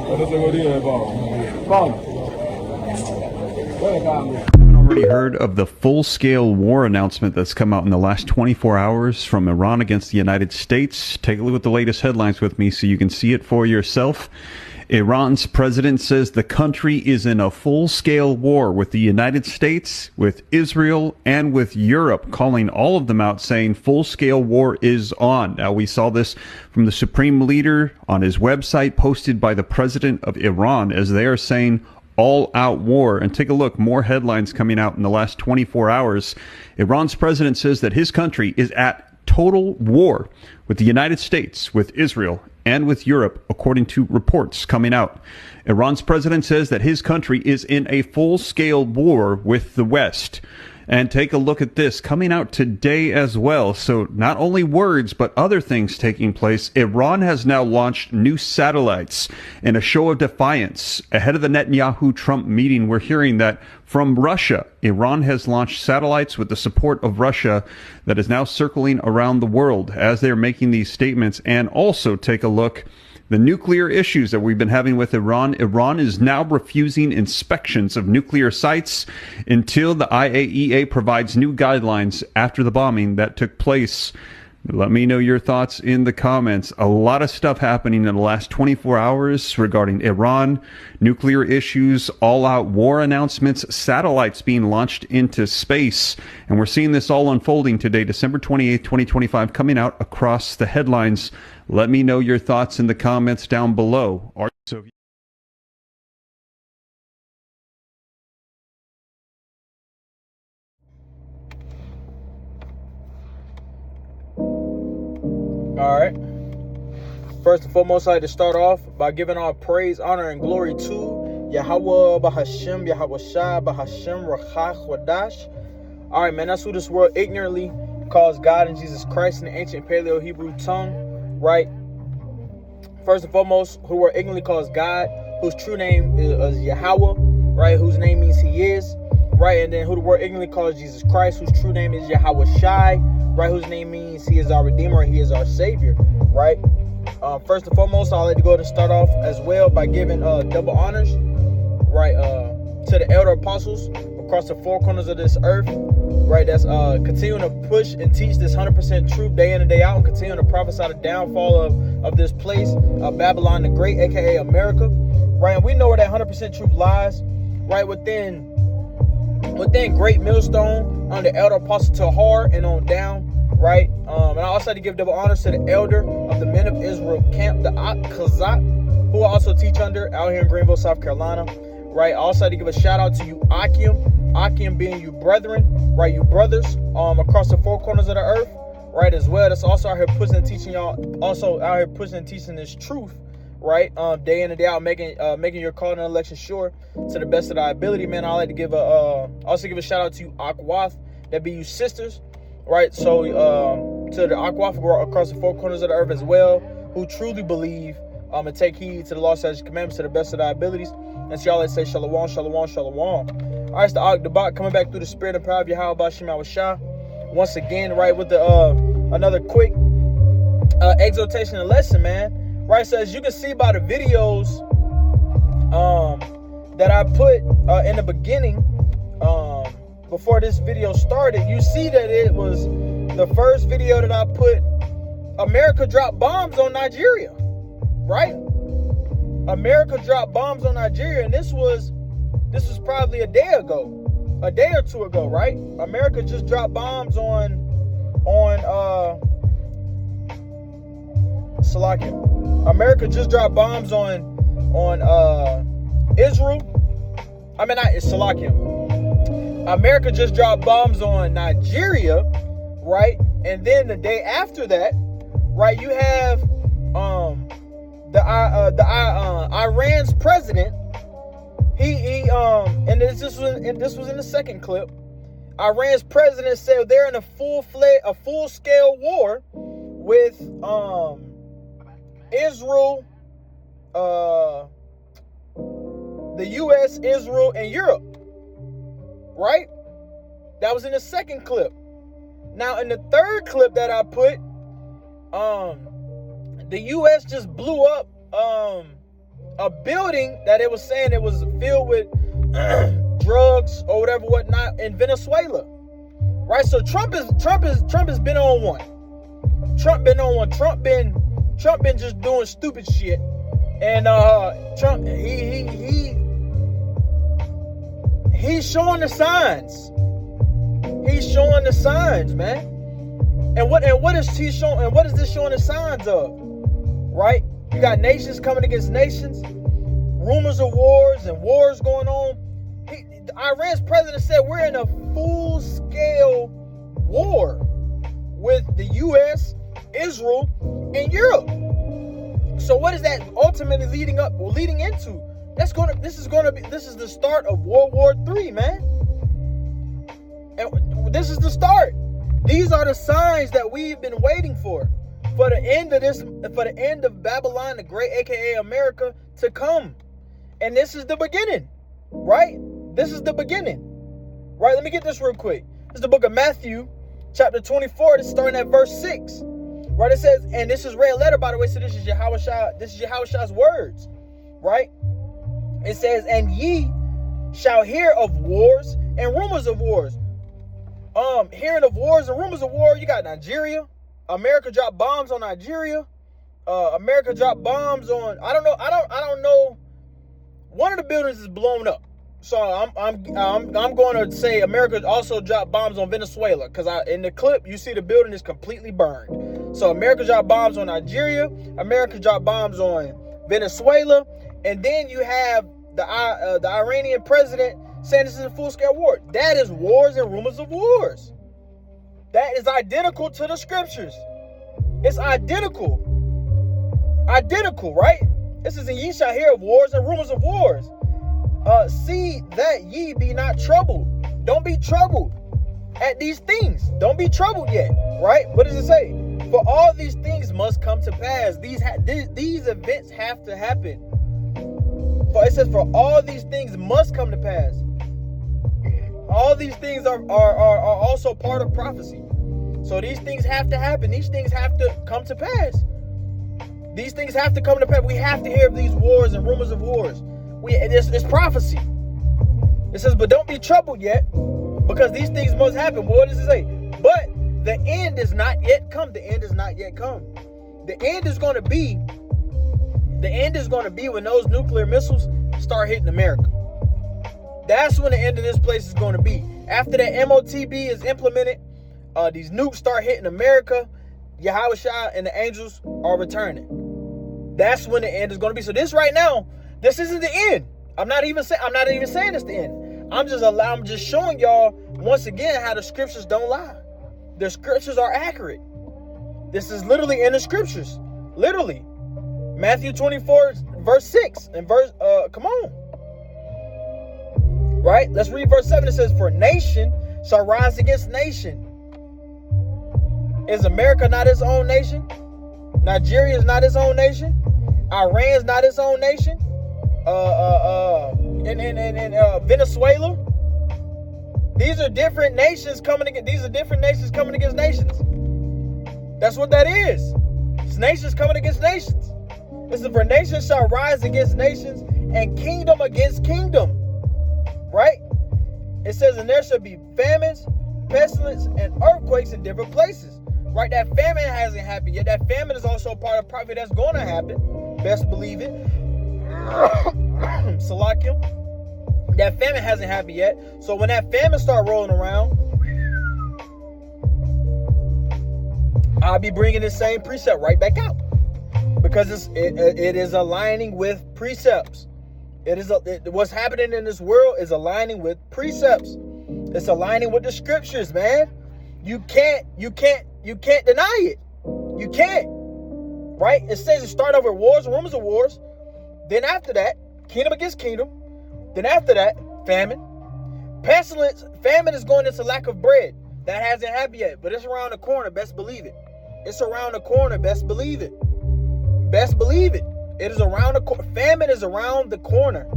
Haven't already heard of the full-scale war announcement that's come out in the last 24 hours from Iran against the United States? Take a look at the latest headlines with me so you can see it for yourself. Iran's president says the country is in a full-scale war with the United States, with Israel, and with Europe, calling all of them out, saying full-scale war is on. Now, we saw this from the supreme leader on his website, posted by the president of Iran, as they are saying all-out war. And take a look, more headlines coming out in the last 24 hours. Iran's president says that his country is at total war with the United States, with Israel, and with Europe, according to reports coming out. Iran's president says that his country is in a full-scale war with the West. And take a look at this coming out today as well. So not only words, but other things taking place. Iran has now launched new satellites in a show of defiance. Ahead of the Netanyahu-Trump meeting, we're hearing that from Russia, Iran has launched satellites with the support of Russia that is now circling around the world as they're making these statements. And also take a look the nuclear issues that we've been having with Iran. Iran is now refusing inspections of nuclear sites until the IAEA provides new guidelines after the bombing that took place. Let me know your thoughts in the comments. A lot of stuff happening in the last 24 hours regarding Iran, nuclear issues, all-out war announcements, satellites being launched into space. And we're seeing this all unfolding today, December 28th, 2025, coming out across the headlines. Let me know your thoughts in the comments down below. All right. First and foremost, I'd like to start off by giving all praise, honor, and glory to Yahweh Bahashem, Yahweh Shai, Bahashem, Rachach, Wadash. All right, man, that's who this world ignorantly calls God and Jesus Christ in the ancient Paleo-Hebrew tongue, right? First and foremost, who the world ignorantly calls God, whose true name is Yahweh, right? Whose name means He is, right? And then who the world ignorantly calls Jesus Christ, whose true name is Yahweh Shai, right? Whose name means He is our Redeemer, He is our Savior, right? First and foremost, I'd like to go ahead and start off as well by giving double honors, right, to the elder apostles across the four corners of this earth, right? That's continuing to push and teach this 100% truth day in and day out, and continuing to prophesy the downfall of this place, Babylon the Great, aka America, right? And we know where that 100% truth lies, right, within Great Millstone, under Elder Apostle Tahar and on down, right? And I also had to give double honors to the elder of the Men of Israel camp, the Ak-Kazat, who I also teach under out here in Greenville, South Carolina, right? I also had to give a shout out to you, Akim being you brethren, right? You brothers across the four corners of the earth, right? As well. That's also out here pushing and teaching y'all, also out here pushing and teaching this truth, right? Day in and day out, making your call and election sure to the best of thy ability, man. I like to give also give a shout out to you, Akwath, that be you sisters, right? So to the Akwath across the four corners of the earth as well, who truly believe and take heed to the law, statutes, commandments to the best of thy abilities. And so y'all let's say shalom, shalom, shalom. All right, it's the Ak coming back through the spirit and power of Yahweh Bashim Awashah. Once again, right, with the another quick exhortation and lesson, man. Right, so as you can see by the videos that I put in the beginning, before this video started, you see that it was the first video that I put. America dropped bombs on Nigeria, right? America dropped bombs on Nigeria, and this was probably a day or two ago, right? America just dropped bombs on Salakia. America just dropped bombs on Israel. I mean, it's Salakia. America just dropped bombs on Nigeria, right? And then the day after that, right, you have Iran's president. And this was in the second clip. Iran's president said they're in a full-scale war with Israel, the U.S., Israel, and Europe. Right? That was in the second clip. Now, in the third clip that I put, the U.S. just blew up a building that it was saying it was filled with drugs or whatever, whatnot, in Venezuela. Right? So Trump has been on one. Trump been just doing stupid shit. And Trump, he's showing the signs. He's showing the signs, man. And what is he showing? And what is this showing the signs of? Right? You got nations coming against nations, rumors of wars and wars going on. Iran's president said we're in a full-scale war with the U.S., Israel, and Europe. So what is that ultimately leading into? This is the start of World War III, man. And this is the start. These are the signs that we've been waiting for the end of Babylon the Great, aka America, to come. And this is the beginning, right? This is the beginning, right? Let me get this real quick. This is the book of Matthew, chapter 24. This is starting at verse 6. Right, it says, and this is red letter, by the way, so this is Yahushua's words, right? It says, and ye shall hear of wars and rumors of wars. Hearing of wars and rumors of war, you got Nigeria. America dropped bombs on Nigeria. America dropped bombs on, I don't know. One of the buildings is blown up. So I'm going to say America also dropped bombs on Venezuela, because in the clip you see the building is completely burned. So America dropped bombs on Nigeria, America dropped bombs on Venezuela, and then you have the Iranian president saying this is a full-scale war. That is wars and rumors of wars. That is identical to the scriptures. It's identical, right? This is, and ye shall hear of wars and rumors of wars. See that ye be not troubled. Don't be troubled at these things. Don't be troubled yet, right? What does it say? For all these things must come to pass. These events have to happen. For it says, for all these things must come to pass. All these things are also part of prophecy. So these things have to happen. These things have to come to pass. These things have to come to pass. We have to hear of these wars and rumors of wars. It's prophecy. It says, but don't be troubled yet, because these things must happen. Well, what does it say? But the end is not yet come. The end is not yet come. The end is going to be when those nuclear missiles start hitting America. That's when the end of this place is going to be. After that MOTB is implemented, these nukes start hitting America, Yahushua and the angels are returning. That's when the end is going to be. So this right now, this isn't the end. I'm not even saying it's the end. I'm just showing y'all once again how the scriptures don't lie. The scriptures are accurate. This is literally in the scriptures. Literally. Matthew 24, verse 6. And come on. Right? Let's read verse 7. It says, for nation shall rise against nation. Is America not its own nation? Nigeria is not its own nation. Iran is not its own nation. Venezuela. These are different nations coming against. These are different nations coming against nations. That's what that is. It's nations coming against nations. Listen, for nations shall rise against nations, and kingdom against kingdom. Right? It says, and there shall be famines, pestilence, and earthquakes in different places. Right? That famine hasn't happened yet. That famine is also part of prophecy that's going to happen. Best believe it. Salakim. That famine hasn't happened yet. So when that famine start rolling around, I'll be bringing this same precept right back out, because it is aligning with precepts. What's happening in this world is aligning with precepts. It's aligning with the scriptures, man. You can't deny it. You can't. Right? It says it start over wars, rumors of wars. Then after that, kingdom against kingdom. Then after that, famine. Pestilence. Famine is going into lack of bread. That hasn't happened yet, but it's around the corner. Best believe it. It's around the corner. Best believe it. Best believe it. It is around the corner. Famine is around the corner.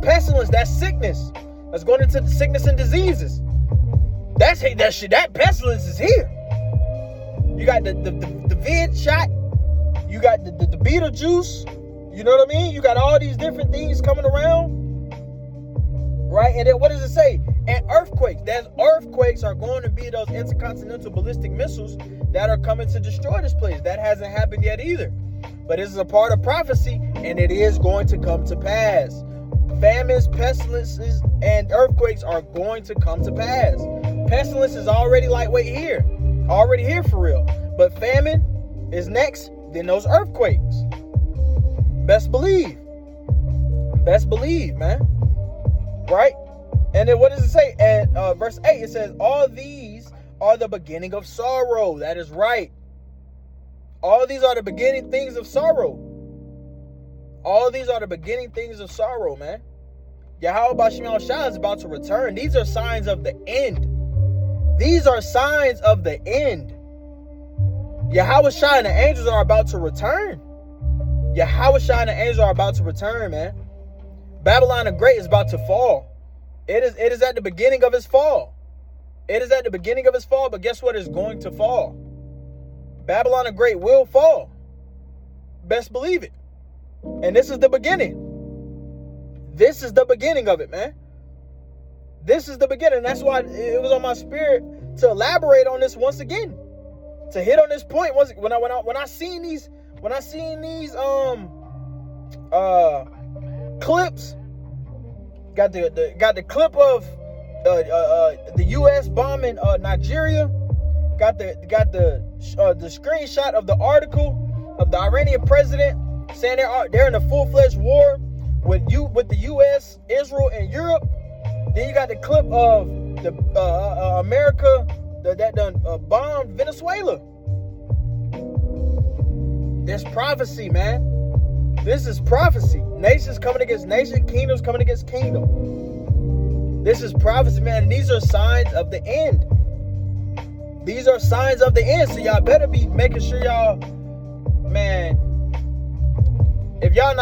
Pestilence, that's sickness. That's going into the sickness and diseases. That pestilence is here. You got the vid shot. You got the Beetlejuice. You know what I mean? You got all these different things coming around, right? And then what does it say? And earthquakes. That earthquakes are going to be those intercontinental ballistic missiles that are coming to destroy this place. That hasn't happened yet either. But this is a part of prophecy, and it is going to come to pass. Famines, pestilences, and earthquakes are going to come to pass. Pestilence is already lightweight here. Already here for real. But famine is next, then those earthquakes. Best believe. Best believe, man. Right? And then what does it say? And verse 8, it says, all these are the beginning of sorrow. That is right. All these are the beginning things of sorrow. All these are the beginning things of sorrow, man. Yahweh Bashim Shah is about to return. These are signs of the end. These are signs of the end. Yahweh Shah and the angels are about to return. Yahweh Shah and the angels are about to return, man. Babylon the Great is about to fall. It is at the beginning of its fall. It is at the beginning of its fall, but guess what is going to fall? Babylon the Great will fall. Best believe it. And this is the beginning. This is the beginning of it, man. This is the beginning. That's why it was on my spirit to elaborate on this once again. To hit on this point once when I seen these clips. Got the clip of the U.S. bombing Nigeria. Got the screenshot of the article of the Iranian president saying they're in a full-fledged war with the U.S., Israel, and Europe. Then you got the clip of the America that done bombed Venezuela. There's prophecy, man. This is prophecy. Nations coming against nation, kingdoms coming against kingdom. This is prophecy, man. And these are signs of the end. These are signs of the end. So y'all better be making sure y'all, man. If y'all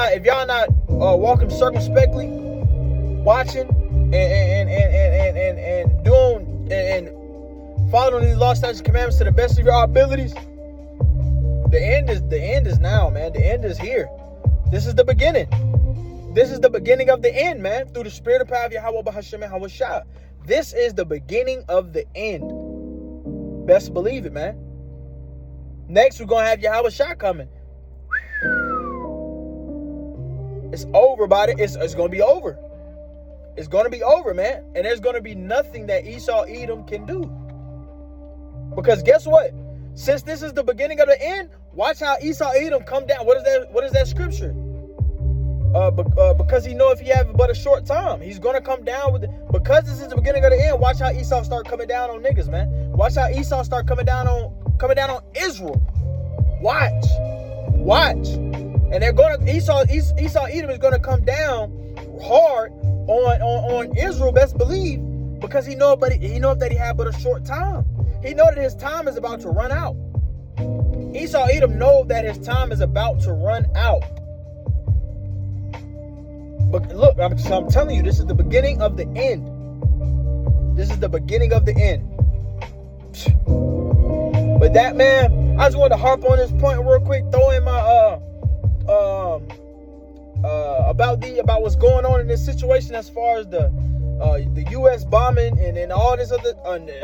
not walking circumspectly, watching and doing and following these law, statutes, commandments to the best of your abilities, the end is now, man. The end is here. This is the beginning. This is the beginning of the end, man. Through the spirit of power of Yahweh Bahashem and Hawashah. This is the beginning of the end. Best believe it, man. Next, we're gonna have Yahweh Shah coming. It's over, buddy. It's gonna be over. It's gonna be over, man. And there's gonna be nothing that Esau Edom can do. Because guess what? Since this is the beginning of the end, watch how Esau Edom come down. What is that scripture? Because he know if he have but a short time, he's gonna come down with it. Because this is the beginning of the end, watch how Esau start coming down on niggas, man. Watch how Esau start coming down on Israel. Watch. And they're gonna Esau Edom is gonna come down hard on Israel, best believe, because he know that he had but a short time. He know that his time is about to run out. Esau Edom know that his time is about to run out. But look, I'm telling you, this is the beginning of the end. This is the beginning of the end. But that, man, I just wanted to harp on this point real quick, throw in my about what's going on in this situation as far as the U.S. bombing and all this other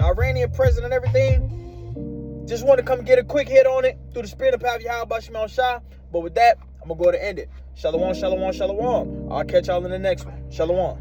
Iranian president and everything. Just want to come get a quick hit on it through the spirit of power of Yahweh Bashim Shah. But with that, I'm gonna go to end it. Shalom, shalom, shalom. I'll catch y'all in the next one. Shalom.